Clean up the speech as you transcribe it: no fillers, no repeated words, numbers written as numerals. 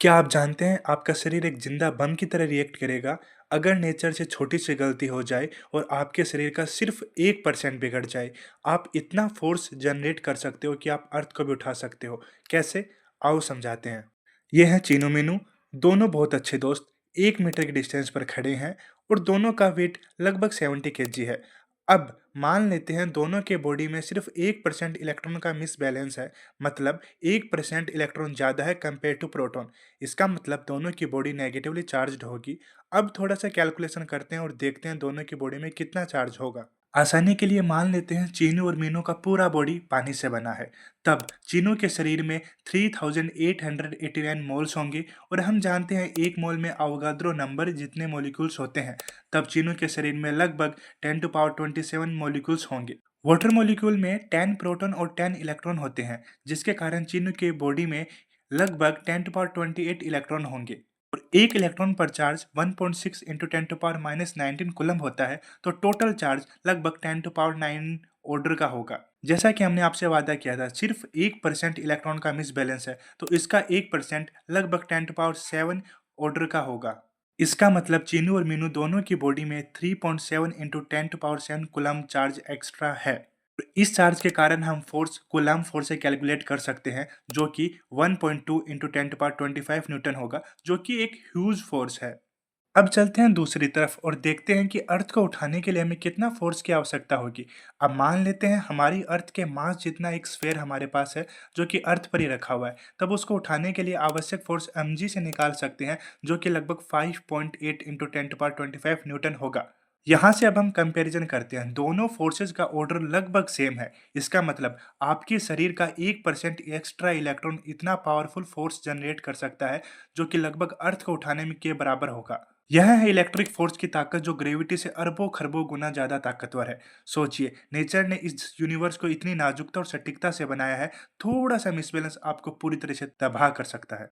क्या आप जानते हैं आपका शरीर एक जिंदा बम की तरह रिएक्ट करेगा अगर नेचर से छोटी सी गलती हो जाए और आपके शरीर का सिर्फ 1% बिगड़ जाए। आप इतना फोर्स जनरेट कर सकते हो कि आप अर्थ को भी उठा सकते हो। कैसे? आओ समझाते हैं। ये है चीनू मीनू। दोनों बहुत अच्छे दोस्त 1 मीटर के डिस्टेंस पर खड़े हैं और दोनों का वेट लगभग 70 kg है। अब मान लेते हैं दोनों के बॉडी में सिर्फ 1% इलेक्ट्रॉन का मिसबैलेंस है। मतलब 1% इलेक्ट्रॉन ज़्यादा है कंपेयर टू प्रोटॉन। इसका मतलब दोनों की बॉडी नेगेटिवली चार्ज्ड होगी। अब थोड़ा सा कैलकुलेशन करते हैं और देखते हैं दोनों की बॉडी में कितना चार्ज होगा। आसानी के लिए मान लेते हैं चीनू और मीनू का पूरा बॉडी पानी से बना है। तब चीनू के शरीर में 3889 मोल्स होंगे और हम जानते हैं एक मोल में अवोगाद्रो नंबर जितने मॉलिक्यूल्स होते हैं। तब चीनू के शरीर में लगभग 10 टू पावर 27 मॉलिक्यूल्स होंगे। वाटर मॉलिक्यूल में 10 प्रोटॉन और 10 इलेक्ट्रॉन होते हैं, जिसके कारण चीनू के बॉडी में लगभग 10 टू पावर 28 इलेक्ट्रॉन होंगे। और एक इलेक्ट्रॉन पर charge 1.6 into 10 two power -19 coulomb होता है, तो टोटल चार्ज लगभग 10 टू पावर 9 ऑर्डर का होगा। जैसा कि हमने आपसे वादा किया था, सिर्फ 1% इलेक्ट्रॉन का मिसबैलेंस है, तो इसका 1% लगभग 10 टू पावर 7 ऑर्डर का होगा। इसका मतलब चीनू और मीनू दोनों की बॉडी में 3.7 into 10 two power 7 coulomb charge extra है। तो इस चार्ज के कारण हम फोर्स कूलम फोर्स से कैलकुलेट कर सकते हैं, जो कि 1.2 इंटू 10 टू पावर 25 न्यूटन होगा, जो कि एक ह्यूज फोर्स है। अब चलते हैं दूसरी तरफ और देखते हैं कि अर्थ को उठाने के लिए हमें कितना फोर्स की आवश्यकता होगी। अब मान लेते हैं हमारी अर्थ के मास जितना एक स्फेयर हमारे पास है, जो कि अर्थ पर ही रखा हुआ है। तब उसको उठाने के लिए आवश्यक फोर्स mg से निकाल सकते हैं, जो कि लगभग 5.8 इंटू 10 टू पावर 25 न्यूटन होगा। यहाँ से अब हम कंपैरिजन करते हैं, दोनों फोर्सेस का ऑर्डर लगभग सेम है। इसका मतलब आपके शरीर का 1% एक्स्ट्रा इलेक्ट्रॉन इतना पावरफुल फोर्स जनरेट कर सकता है, जो कि लगभग अर्थ को उठाने में के बराबर होगा। यह है इलेक्ट्रिक फोर्स की ताकत, जो ग्रेविटी से अरबों खरबों गुना ज्यादा ताकतवर है। सोचिए, नेचर ने इस यूनिवर्स को इतनी नाजुकता और सटीकता से बनाया है, थोड़ा सा मिसबैलेंस आपको पूरी तरह से तबाह कर सकता है।